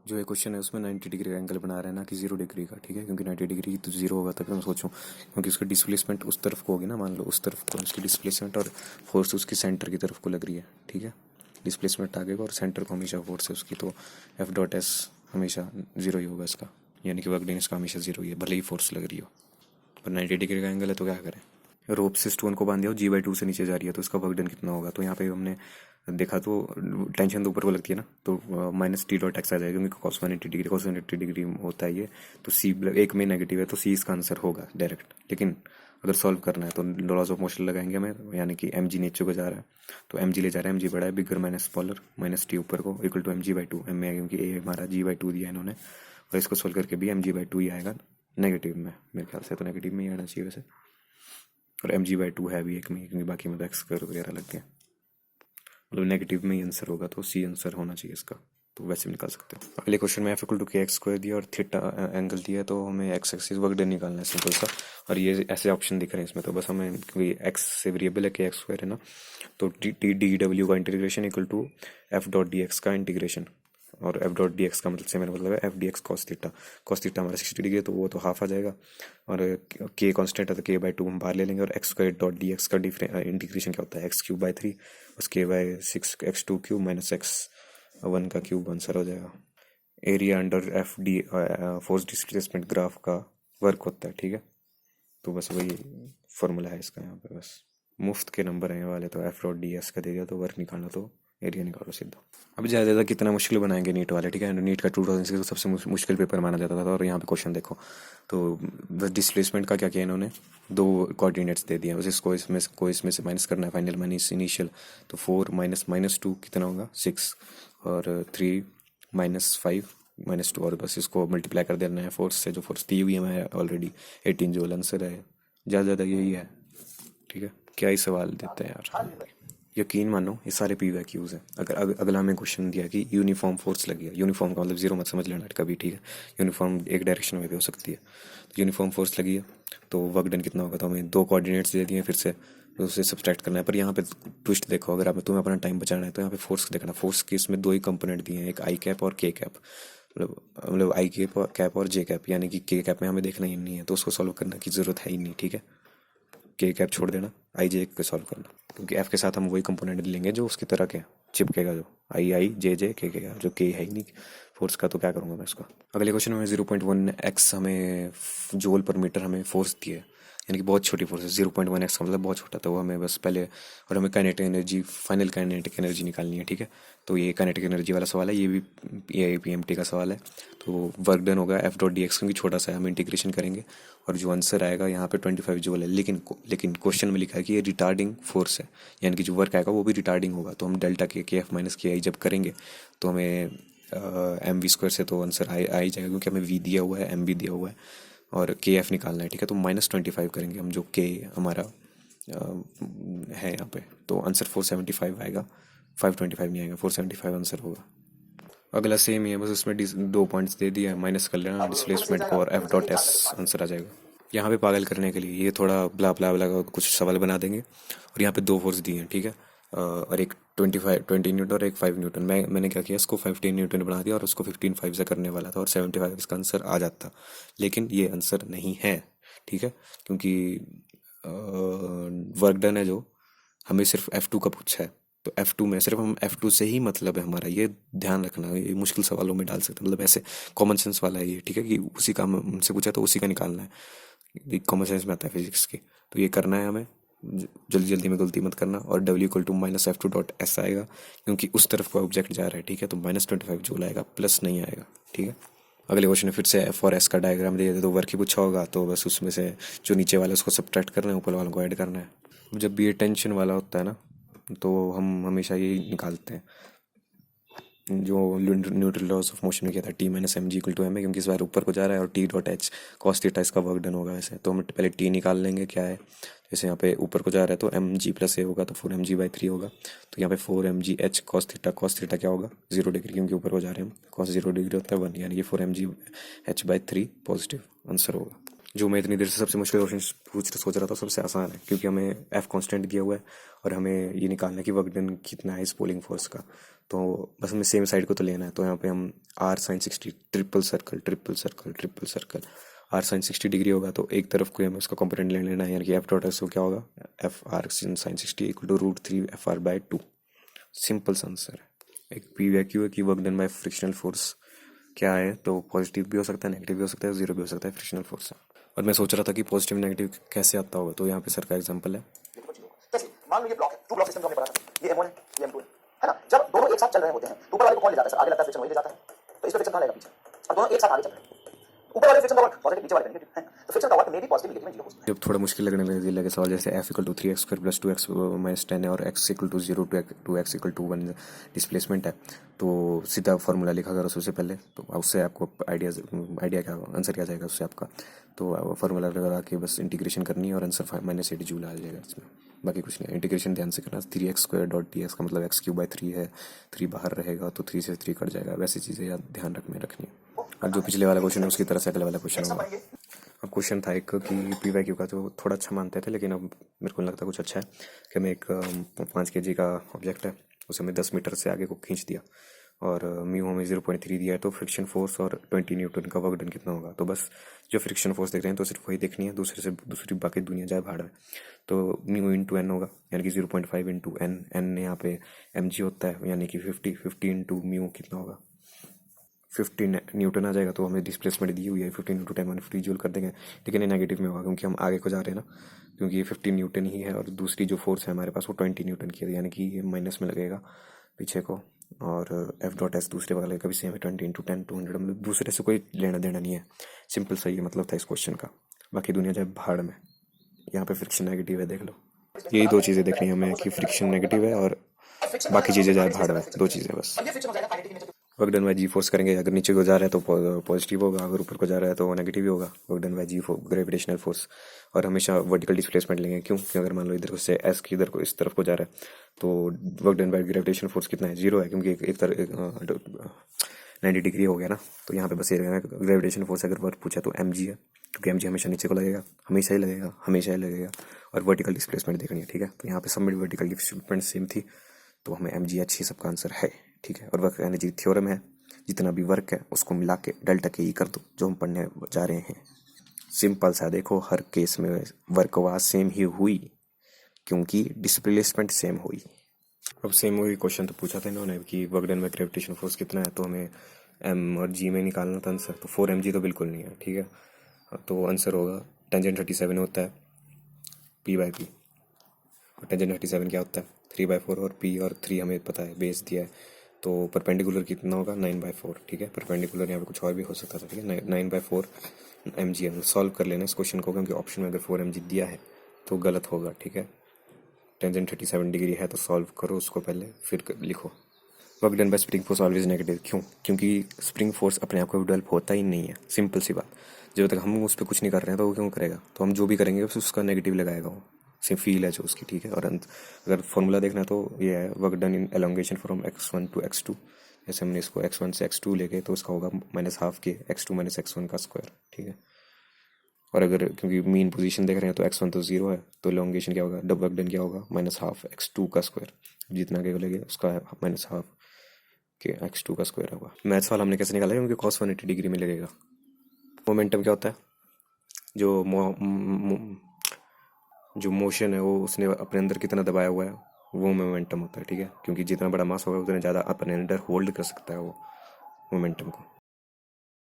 जो ये क्वेश्चन है उसमें 90 डिग्री का एंगल बना रहे हैं ना कि 0 डिग्री का, ठीक है, क्योंकि 90 डिग्री तो 0 होगा तभी मैं सोचूं, क्योंकि उसकी डिस्प्लेसमेंट उस तरफ को होगी ना, मान लो उस तरफ को उसकी डिस्प्लेसमेंट और फोर्स उसकी सेंटर की तरफ को लग रही है, ठीक है। डिस्प्लेसमेंट आगे को और सेंटर को हमेशा फोर्स है उसकी, तो F.S हमेशा जीरो ही होगा इसका, यानी कि वर्क डन इसका हमेशा जीरो ही है भले ही फोर्स लग रही हो। पर 90 डिग्री का एंगल है तो क्या करें। रोप से स्टोन को बांध दिया और G/2 से नीचे जा रही है तो उसका वर्क डन कितना होगा, तो यहाँ पे हमने देखा तो टेंशन तो ऊपर को लगती है ना, तो -T.x आ जाएगा, क्योंकि cos 180 डिग्री होता है ये। तो सी एक में नेगेटिव है तो सी इसका आंसर होगा डायरेक्ट। लेकिन अगर सॉल्व करना है तो लॉज ऑफ मोशन लगाएंगे हमें, यानी कि mg नीचे को जा रहा है तो mg ले जा रहा है, mg बड़ा है, बिगर माइनस स्मॉलर, -t ऊपर को इक्वल टू mg/2 m में है, क्योंकि a हमारा g/2 दिया है इन्होंने, और इसको सॉल्व करके भी mg/2 ही आएगा नेगेटिव में, मेरे ख्याल से तो नेगेटिव में ही आना चाहिए वैसे। और mg/2 है भी एक में, क्योंकि बाकी में तो एक्स स्क्वायर वगैरह लग गया, मतलब नेगेटिव में ही आंसर होगा तो सी आंसर होना चाहिए इसका, तो वैसे भी निकाल सकते हो। अगले क्वेश्चन में एफ इक्वल टू के एक्स स्क्वायर दिया और थीटा एंगल दिया है, तो हमें एक्स एक्सिस वर्क डन निकालना है सिंपल सा। और ये ऐसे ऑप्शन दिख रहे हैं इसमें, तो बस हमें क्योंकि एक्स से वेरिएबल है के एक्स स्क्वायर है ना, तो टी.डब्ल्यू का इंटीग्रेशन इक्वल टू F.dx का इंटीग्रेशन, और F.dx का मतलब से मेरा मतलब है F.dx cos थीटा हमारा 60 डिग्री है तो वो तो हाफ आ जाएगा, और के कांस्टेंट है तो k/2 हम बाहर ले लेंगे, और x square dot D x का इंटीग्रेशन क्या होता है x³/3 बस k/6 x2³ माइनस x1 का क्यूब आंसर हो जाएगा। Area under F.d force displacement graph का वर्क होता है, ठीक है। तो बस वही फॉर्मूला है इसका यहाँ पे, बस मुफ्त के नंबर हैं ये वाले, तो F.ds का दे दिया तो वर्क निकालना तो एरिया निकालो सीधा। अब ज़्यादा ज़्यादा कितना मुश्किल बनाएंगे नीट वाले, ठीक है। नीट का 2006 तो सबसे मुश्किल पेपर माना जाता था, और यहाँ पे क्वेश्चन देखो तो बस डिस्प्लेसमेंट का क्या किया इन्होंने, दो कोऑर्डिनेट्स दे दिए हैं, बस इसमें से माइनस करना है, फाइनल माइनस इनिशियल, तो 4 -2 कितना होगा 6, और 3 -5 -2, और बस इसको मल्टीप्लाई कर देना है फोर्स से, जो फोर्स दी हुई है हमें ऑलरेडी 18 जो आंसर है, ज़्यादा ज़्यादा यही है, ठीक है। क्या ही सवाल देते हैं यार, यकीन मानो ये सारे PYQs हैं। अगर अगला हमें क्वेश्चन दिया कि यूनिफॉर्म फोर्स लगी है, यूनिफॉर्म का मतलब जीरो मत समझ लेना कभी, ठीक है। यूनिफॉर्म एक डायरेक्शन में भी हो सकती है, तो यूनिफॉर्म फोर्स लगी है तो वर्क डन कितना होगा, तो हमें दो कोऑर्डिनेट्स दे दिए फिर से, तो उसे सब्सट्रैक्ट करना है। पर यहाँ पे ट्विस्ट देखो, अगर आप तुम्हें अपना टाइम बचाना है तो यहाँ पे फोर्स देखना, फोर्स के इसमें दो ही कंपोनेंट दिए हैं, एक आई कैप और के कैप, मतलब आई कैप और जे कैप, यानी कि के कैप में हमें देखना ही नहीं है तो उसको सॉल्व करने की जरूरत है ही नहीं, ठीक है। के कैप छोड़ देना, आई जे पे सॉल्व करना, क्योंकि एफ के साथ हम वही कंपोनेंट लेंगे जो उसकी तरह के चिपकेगा, जो आई आई जे के का, जो के है ही नहीं फोर्स का, तो क्या करूँगा मैं इसका। अगले क्वेश्चन में 0.1x हमें जूल पर मीटर हमें फोर्स दी है, यानी कि बहुत छोटी फोर्स है, 0.1x का मतलब बहुत छोटा, तो वो हमें बस पहले, और हमें kinetic energy, final kinetic energy निकालनी है, ठीक है। तो ये काइनेटिक एनर्जी वाला सवाल है, ये भी PMT का सवाल है। तो वर्क डन होगा F.dx, क्योंकि छोटा सा है, हम इंटीग्रेशन करेंगे, और जो आंसर आएगा यहाँ पे 25 जूल है, लेकिन क्वेश्चन में लिखा है कि ये रिटार्डिंग फोर्स है, यानी कि जो वर्क आएगा वो भी रिटार्डिंग होगा, तो हम डेल्टा के एफ माइनस के आई जब करेंगे तो हमें MV² से तो आंसर आ ही जाएगा, क्योंकि हमें V दिया हुआ है, M भी दिया हुआ है, और के एफ निकालना है, ठीक है। तो -25 करेंगे हम, जो के हमारा है यहाँ पे, तो आंसर 475 आएगा, 525 नहीं आएगा, 475 आंसर होगा। अगला सेम ही है, बस उसमें दो पॉइंट्स दे दिया है, माइनस कर लेना डिस्प्लेसमेंट को, और F.S आंसर आ जाएगा। यहाँ पे पागल करने के लिए ये थोड़ा ब्ला ब्ला ब्ला का कुछ सवाल बना देंगे, और यहाँ पे दो फोर्स दिए हैं, ठीक है। और एक 20 न्यूटन और एक 5 न्यूटन, मैंने क्या किया, इसको 15 न्यूटन बना दिया और उसको 15 5 से करने वाला था, और 75 इसका आंसर आ जाता, लेकिन ये आंसर नहीं है, ठीक है, क्योंकि वर्क डन है जो, हमें सिर्फ F2 का पूछा है, तो F2 में सिर्फ हम F2 से ही मतलब है हमारा, ये ध्यान रखना, ये मुश्किल सवालों में डाल सकते हैं, मतलब ऐसे कॉमन सेंस वाला है ये, ठीक है, कि उसी का हमसे पूछा तो उसी का निकालना है, कॉमन सेंस में आता है फिजिक्स की, तो ये करना है हमें, जल्दी जल्दी में गलती मत करना। और W इक्वल टू -F2.S आएगा, क्योंकि उस तरफ का ऑब्जेक्ट जा रहा है, ठीक है, तो -25 जूल आएगा, प्लस नहीं आएगा, ठीक है। अगले क्वेश्चन में फिर से F और S का डायग्राम दे दे तो वर्क ही पूछा होगा, तो बस उसमें से जो नीचे वाला है उसको सब्ट्रैक्ट करना है, ऊपर वालों को ऐड करना है। जब भी ये टेंशन वाला होता है ना, तो हम हमेशा यही निकालते हैं, जो न्यूट्रल लॉस ऑफ मोशन में किया था, T-mg = m है, क्योंकि इस बार ऊपर को जा रहा है, और T.H cos थीटा इसका वर्क डन होगा वैसे, तो हम पहले T निकाल लेंगे क्या है, जैसे यहाँ पे ऊपर को जा रहा है तो mg+a होगा, तो 4mg/3 होगा, तो यहाँ पे 4mg cos थीटा क्या होगा 0 डिग्री, क्योंकि ऊपर को जा रहे हैं हम, cos 0 डिग्री होता है 1, यानी कि 4mg/3 पॉजिटिव आंसर होगा। जो मैं इतनी देर से सबसे मुश्किल क्वेश्चन सोच रहा था, सबसे आसान है, क्योंकि हमें F कांस्टेंट दिया हुआ है और हमें ये निकालना है कि वर्क डन कितना है इस पोलिंग फोर्स का, तो बस हमें सेम साइड को तो लेना है। तो यहाँ पे हम R sine 60 triple circle triple circle triple circle R sine 60 degree होगा तो एक तरफ को हमें उसका कंपोनेंट ले लेना है, यानी कि एफ डॉट एस को क्या होगा, F R sine 60 equal to √3 FR/2। Simple सा आंसर है। एक पी वैक्यू है कि work done by frictional force क्या है, तो पॉजिटिव भी हो सकता है, नेगेटिव भी हो सकता है, जीरो भी हो सकता है, फ्रिक्शनल फोर्स है। और मैं सोच रहा था कि पॉजिटिव नेगेटिव कैसे आता होगा, तो यहाँ पे सर का एग्जांपल है। कैसे? मान लो ये ब्लॉक है, टू ब्लॉक सिस्टम जो हमने पढ़ा था, ये M1 है, ये M2 है ना? जब दोनों एक साथ चल रहे होते हैं, तो ऊपर वाले को कौन ले जाता है सर? आगे लगता है फ्रिक्शन, वही ले जाता है। तो इस पे फ्रिक्शन कहाँ लगेगा? पीछे। अब दोनों एक साथ आगे चल रहे हैं, ऊपर वाले फ्रिक्शन का वर्क पॉजिटिव, नीचे वाले का नेगेटिव है। तो फ्रिक्शन का वर्क में भी पॉजिटिव नेगेटिव में जीरो हो सकता है। जब थोड़ा मुश्किल लगने लगे सवाल, जैसे f = 3x² + 2x - 10 है और x = 0 to x = 1 डिस्प्लेसमेंट है, तो सीधा फार्मूला लिखा करो सबसे पहले। तो उससे आपको आइडिया क्या आंसर क्या जाएगा उससे आपका। तो फार्मूला लगा के बस इंटीग्रेशन करनी है और आंसर -8 जूल आ जाएगा इसमें। बाकी कुछ नहीं, इंटीग्रेशन ध्यान से करना। 3x² dx का मतलब x³/3 है, 3 बाहर रहेगा तो 3 से 3 कट जाएगा। वैसी चीज़ें याद ध्यान रखनी है। और जो पिछले वाला क्वेश्चन है उसकी तरह से अगले वाला क्वेश्चन होगा। अब क्वेश्चन था एक कि पी वाई क्यू का तो थोड़ा अच्छा मानते थे, लेकिन अब मेरे को लगता है कुछ अच्छा है कि हमें एक 5 kg का ऑब्जेक्ट है, उसे हमें 10 मीटर से आगे को खींच दिया और म्यू हमें 0.3 दिया है, तो फ्रिक्शन फोर्स और 20 न्यूटन का वर्क डन कितना होगा। तो बस जो फ्रिक्शन फोर्स देख रहे हैं तो सिर्फ वही देखनी है, दूसरी बाकी दुनिया जाए भाड़ में। तो म्यू इंटू एन होगा, यानी कि 0.5 इंटू एन। एन यहाँ पे mg होता है, यानी कि 50 इंटू म्यू कितना होगा, 15 न्यूटन आ जाएगा। तो हमें डिस्प्लेसमेंट दी हुई है 15 इंटू 10 150 जूल कर देंगे, लेकिन ये नेगेटिव में होगा क्योंकि हम आगे को जा रहे हैं ना, क्योंकि ये 15 न्यूटन ही है और दूसरी जो फोर्स है हमारे पास वो 20 न्यूटन की है, यानी कि ये माइनस में लगेगा पीछे को। और एफ डॉट एस दूसरे वाले का भी सेम है, 20 इंटू 10 200, मतलब दूसरे से कोई लेना देना नहीं है। सिंपल सा ये मतलब था इस क्वेश्चन का। बाकी दुनिया जाए भाड़ में। यहाँ पे फ्रिक्शन नेगेटिव है, देख लो। यही दो चीज़ें देखनी है हमें कि फ्रिक्शन नेगेटिव है और बाकी चीज़ें जाए भाड़ में, दो चीज़ें बस। अब ये फ्रिक्शन हो जाएगा final nature. Work done by G force करेंगे, अगर नीचे को जा रहा है तो पॉजिटिव होगा, अगर ऊपर को जा रहा है तो नेगेटिव ही होगा। Work done by G gravitational force. और हमेशा वर्टिकल डिस्प्लेसमेंट लेंगे, क्यों? क्योंकि अगर मान लो इधर से एस की इधर को इस तरफ को जा रहा है तो work done by gravitational force कितना है, 0 है, क्योंकि एक तरफ 90 डिग्री हो गया ना। तो यहाँ पे बस ये रहेगा ग्रेविटेशनल फोर्स अगर वर्क पूछा तो mg है, क्योंकि mg हमेशा नीचे को लगेगा, हमेशा ही लगेगा। और वर्टिकल डिस्प्लेसमेंट देखनी है, ठीक है। तो यहाँ पे सब में वर्टिकल डिस्प्लेसमेंट सेम थी, तो हमें mg अच्छी सबका आंसर है, ठीक है। और वर्क एनर्जी थ्योरम है, जितना भी वर्क है उसको मिला के डेल्टा के ई कर दो, जो हम पढ़ने जा रहे हैं। सिंपल सा, देखो हर केस में वर्क वाज सेम ही हुई क्योंकि डिस्प्लेसमेंट सेम हुई। अब सेम वही क्वेश्चन तो पूछा था इन्होंने कि work done bye gravitation force कितना है, तो हमें एम और जी में निकालना था आंसर। तो 4 mg तो बिल्कुल नहीं है, ठीक है। तो आंसर होगा टेंजेंट 37 होता है p/p। और टेंजेंट 37 क्या होता है, 3/4। और p और 3 हमें पता है, बेस दिया है। तो परपेंडिकुलर कितना होगा, 9/4, ठीक है। परपेंडिकुलर यहाँ पे कुछ और भी हो सकता था, ठीक है। 9/4 mg है। सॉल्व कर लेना इस क्वेश्चन को, क्योंकि ऑप्शन में अगर 4 mg दिया है तो गलत होगा, ठीक है। टेंजेंट 37 डिग्री है तो सॉल्व करो उसको पहले, फिर लिखो। Work done bye spring force always negative, क्यों? क्योंकि स्प्रिंग फोर्स अपने आप को डेवलप होता ही नहीं है, सिंपल सी बात। जब तक हम उस पर कुछ नहीं कर रहे हैं तो वो क्यों करेगा, तो हम जो भी करेंगे उसका नेगेटिव लगाएगा, वो सिर्फ फील है जो उसकी, ठीक है। और अगर फॉर्मूला देखना है तो ये है work done in elongation from x1 to x2। जैसे हमने इसको x1 से x2 लेके तो उसका होगा -12 के x2 - x1 का स्क्वायर, ठीक है। और अगर क्योंकि मीन पोजीशन देख रहे हैं तो x1 तो 0 है, तो एलोंगेशन क्या होगा, डब वर्क डन क्या होगा, -12 x2 का स्क्वायर। जितना आगे लगे उसका -12 के x2 का स्क्वायर होगा। मैथ्स वाला हमने कैसे निकाला है, क्योंकि cos 180 डिग्री में लगेगा। मोमेंटम क्या होता है, जो मोशन है वो उसने अपने अंदर कितना दबाया हुआ है वो मोमेंटम होता है, ठीक है। क्योंकि जितना बड़ा मास होगा उतना ज़्यादा अपने अंदर होल्ड कर सकता है वो मोमेंटम को।